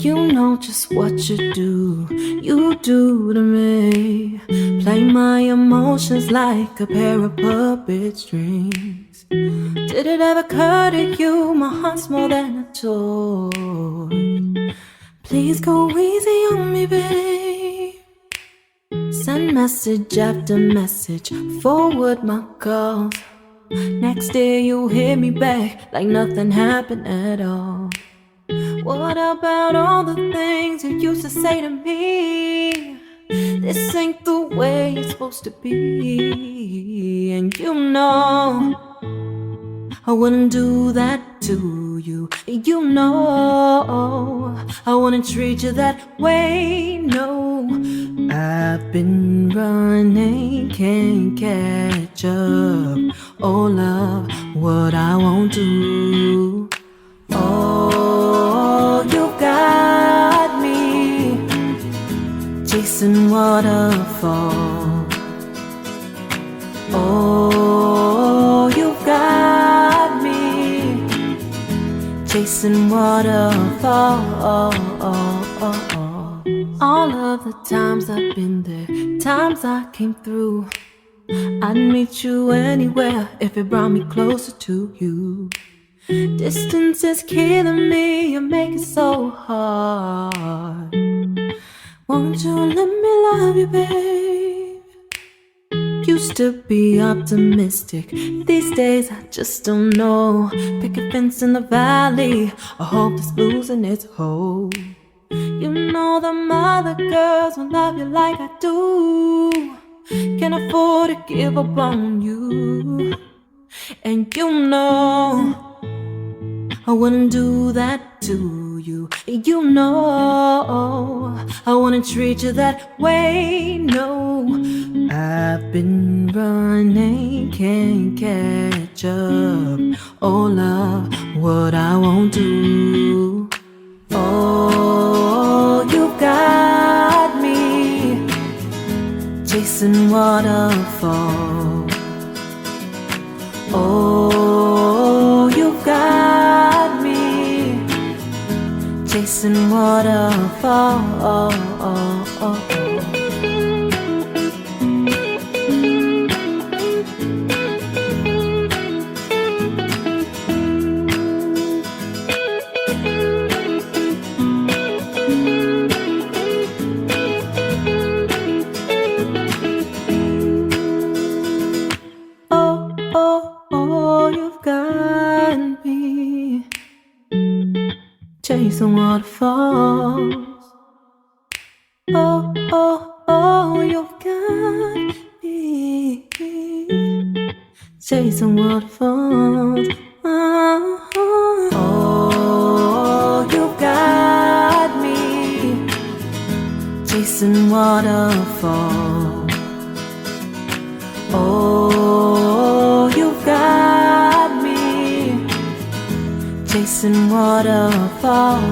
You know just what you do to me. Play my emotions like a pair of puppet strings. Did it ever occur to you my heart's more than a toy? Please go easy on me, babe. Send message after message, forward my calls. Next day you hit me back like nothing happened at all. What about all the things you used to say to me? This ain't the way it's supposed to be. And you know I wouldn't do that to you. You know I wouldn't treat you that way, no. I've been running, can't catch up. Oh love, what I won't do. Oh, you got me chasing waterfall. Oh, you got me chasing waterfall. All of the times I've been there, times I came through, I'd meet you anywhere if it brought me closer to you. Distance is killing me, you make it so hard. Won't you let me love you, babe? Used to be optimistic, these days I just don't know. Pick a fence in the valley, I hope it's losing its hold. You know them other girls won't love you like I do. Can't afford to give up on you. And you know I wouldn't do that to you. You know I wouldn't treat you that way, no. I've been running, can't catch up. Oh love, what I won't do. Oh, you got me chasing waterfall. Oh, you got me chasing waterfall. Oh, you've got me chasing waterfalls. Oh, you've got me chasing waterfalls. Oh, you've got me chasing waterfalls. Oh, you've got me chasing waterfall.